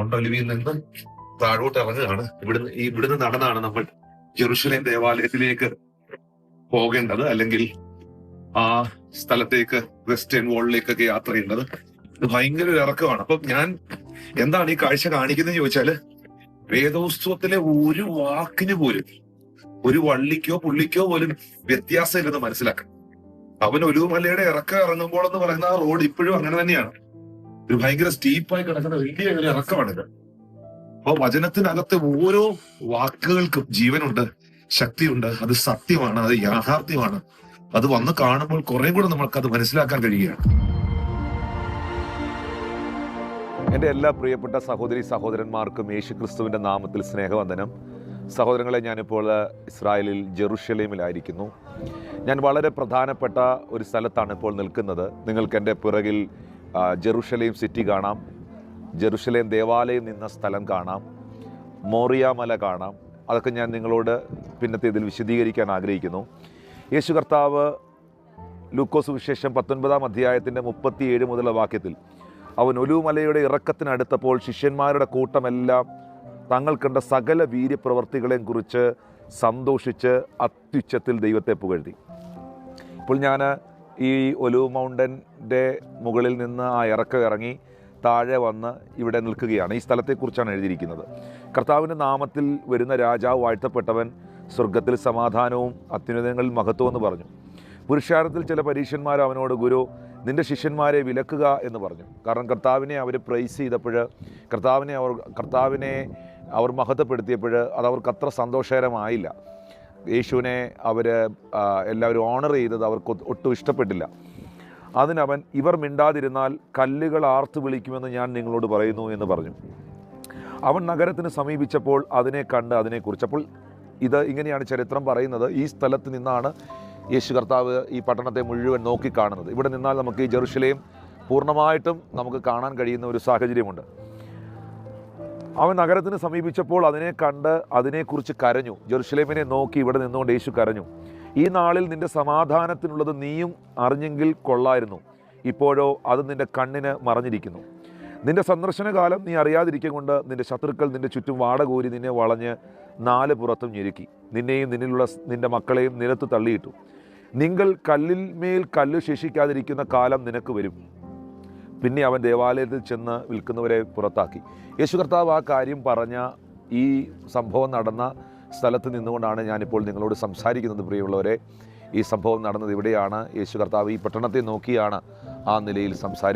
Mount ഒലിവിയിൽ നിന്ന് താഴോട്ട് ഇറങ്ങുകയാണ്. ഇവിടുന്ന് നടന്നാണ് നമ്മൾ ജെറുസലേം ദേവാലയത്തിലേക്ക് പോകേണ്ടത്, അല്ലെങ്കിൽ ആ സ്ഥലത്തേക്ക് വെസ്റ്റേൺ വാളിലേക്കൊക്കെ യാത്ര ചെയ്യേണ്ടത്. ഇത് ഭയങ്കര ഒരു ഇറക്കമാണ്. അപ്പം ഞാൻ എന്താണ് ഈ കാഴ്ച കാണിക്കുന്നത് ചോദിച്ചാല്, വേദോത്സവത്തിലെ ഒരു വാക്കിന് പോലും, ഒരു വള്ളിക്കോ പുള്ളിക്കോ പോലും വ്യത്യാസമില്ലെന്ന് മനസ്സിലാക്കാം. അവൻ ഒലുവുമലയുടെ ഇറങ്ങുമ്പോൾ എന്ന് പറയുന്ന ആ റോഡ് ഇപ്പോഴും അങ്ങനെ തന്നെയാണ്. ഒരു ഭയങ്കര സ്റ്റീപ്പായി കിടക്കുന്ന വലിയ ഒരു ഇറക്കമാണിത്. അപ്പൊ വചനത്തിനകത്ത് ഓരോ വാക്കുകൾക്കും ജീവനുണ്ട്, ശക്തിയുണ്ട്. അത് സത്യമാണ്, അത് യാഥാർത്ഥ്യമാണ്. അത് വന്ന് കാണുമ്പോൾ കുറെ കൂടെ നമ്മൾക്കത് മനസ്സിലാക്കാൻ കഴിയുകയാണ്. എൻ്റെ എല്ലാ പ്രിയപ്പെട്ട സഹോദരി സഹോദരന്മാർക്കും യേശുക്രിസ്തുവിൻ്റെ നാമത്തിൽ സ്നേഹവന്ദനം. സഹോദരങ്ങളെ, ഞാനിപ്പോൾ ഇസ്രായേലിൽ ജെറുസലേമിലായിരിക്കുന്നു. ഞാൻ വളരെ പ്രധാനപ്പെട്ട ഒരു സ്ഥലത്താണ് ഇപ്പോൾ നിൽക്കുന്നത്. നിങ്ങൾക്ക് എൻ്റെ പിറകിൽ ജെറുസലേം സിറ്റി കാണാം, ജെറുസലേം ദേവാലയം നിന്ന സ്ഥലം കാണാം, മോറിയ മല കാണാം. അതൊക്കെ ഞാൻ നിങ്ങളോട് പിന്നത്തെ ഇതിൽ വിശദീകരിക്കാൻ ആഗ്രഹിക്കുന്നു. യേശു കർത്താവ് ലൂക്കോസ് വിശേഷം 19-ാം അധ്യായത്തിൻ്റെ 37 മുതലുള്ള വാക്യത്തിൽ, അവൻ ഒലിവുമലയുടെ ഇറക്കത്തിനടുത്തപ്പോൾ ശിഷ്യന്മാരുടെ കൂട്ടമെല്ലാം തങ്ങൾ കണ്ട സകല വീര്യപ്രവർത്തികളെയും കുറിച്ച് സന്തോഷിച്ച് അത്യുച്ചത്തിൽ ദൈവത്തെ പുകഴ്ത്തി. ഇപ്പോൾ ഞാൻ ഈ ഒലിവ് മൗണ്ടൻ്റെ മുകളിൽ നിന്ന് ആ ഇറക്കം ഇറങ്ങി താഴെ വന്ന് ഇവിടെ നിൽക്കുകയാണ്. ഈ സ്ഥലത്തെക്കുറിച്ചാണ് എഴുതിയിരിക്കുന്നത്. കർത്താവിൻ്റെ നാമത്തിൽ വരുന്ന രാജാവ് വാഴ്ത്തപ്പെട്ടവൻ, സ്വർഗത്തിൽ സമാധാനവും അത്യുന്നതങ്ങളിൽ മഹത്വം എന്ന് പറഞ്ഞു. പുരുഷാരത്തിൽ ചില പരീക്ഷന്മാർ അവനോട്, ഗുരു, നിൻ്റെ ശിഷ്യന്മാരെ വിലക്കുക എന്ന് പറഞ്ഞു. കാരണം കർത്താവിനെ അവർ പ്രൈസ് ചെയ്തപ്പോൾ, കർത്താവിനെ അവർ മഹത്വപ്പെടുത്തിയപ്പോൾ അതവർക്ക് അത്ര സന്തോഷകരമായില്ല. യേശുവിനെ അവർ എല്ലാവരും ഓണർ ചെയ്തത് അവർക്ക് ഒട്ടും ഇഷ്ടപ്പെട്ടില്ല. അതിനവൻ, ഇവർ മിണ്ടാതിരുന്നാൽ കല്ലുകൾ ആർത്തു വിളിക്കുമെന്ന് ഞാൻ നിങ്ങളോട് പറയുന്നു എന്ന് പറഞ്ഞു. അവൻ നഗരത്തിന് സമീപിച്ചപ്പോൾ അതിനെ കണ്ട് അതിനെക്കുറിച്ച്, അപ്പോൾ ഇത് ഇങ്ങനെയാണ് ചരിത്രം പറയുന്നത്. ഈ സ്ഥലത്ത് നിന്നാണ് യേശു കർത്താവ് ഈ പട്ടണത്തെ മുഴുവൻ നോക്കിക്കാണുന്നത്. ഇവിടെ നിന്നാൽ നമുക്ക് ഈ ജെറുസലേം പൂർണ്ണമായിട്ടും നമുക്ക് കാണാൻ കഴിയുന്ന ഒരു സാഹചര്യമുണ്ട്. അവൻ നഗരത്തിന് സമീപിച്ചപ്പോൾ അതിനെ കണ്ട് അതിനെക്കുറിച്ച് കരഞ്ഞു. ജെറുസലേമിനെ നോക്കി ഇവിടെ നിന്നുകൊണ്ട് യേശു കരഞ്ഞു. ഈ നാളിൽ നിൻ്റെ സമാധാനത്തിനുള്ളത് നീയും അറിഞ്ഞെങ്കിൽ കൊള്ളായിരുന്നു. ഇപ്പോഴോ അത് നിൻ്റെ കണ്ണിന് മറഞ്ഞിരിക്കുന്നു. നിൻ്റെ സന്ദർശനകാലം നീ അറിയാതിരിക്കുക കൊണ്ട് നിൻ്റെ ശത്രുക്കൾ നിൻ്റെ ചുറ്റും വാടകോരി നിന്നെ വളഞ്ഞ് 4 പുറത്തും ഞെരുക്കി. നിന്നെയും നിന്നിലുള്ള നിൻ്റെ മക്കളെയും നിലത്ത് തള്ളിയിട്ടു. നിങ്ങൾ കല്ലിൽ മേൽ കല്ല് ശേഷിക്കാതിരിക്കുന്ന കാലം നിനക്ക് വരും. പിന്നെ അവൻ ദേവാലയത്തിൽ ചെന്ന് വിൽക്കുന്നവരെ പുറത്താക്കി. യേശു കർത്താവ് ആ കാര്യം പറഞ്ഞ ഈ സംഭവം നടന്ന സ്ഥലത്ത് നിന്നുകൊണ്ടാണ് ഞാനിപ്പോൾ നിങ്ങളോട് സംസാരിക്കുന്നത്. പ്രിയമുള്ളവരെ, ഈ സംഭവം നടന്നത് ഇവിടെയാണ്. യേശു കർത്താവ് ഈ പട്ടണത്തെ നോക്കിയാണ് ആ നിലയിൽ സംസാരിക്കുന്നത്.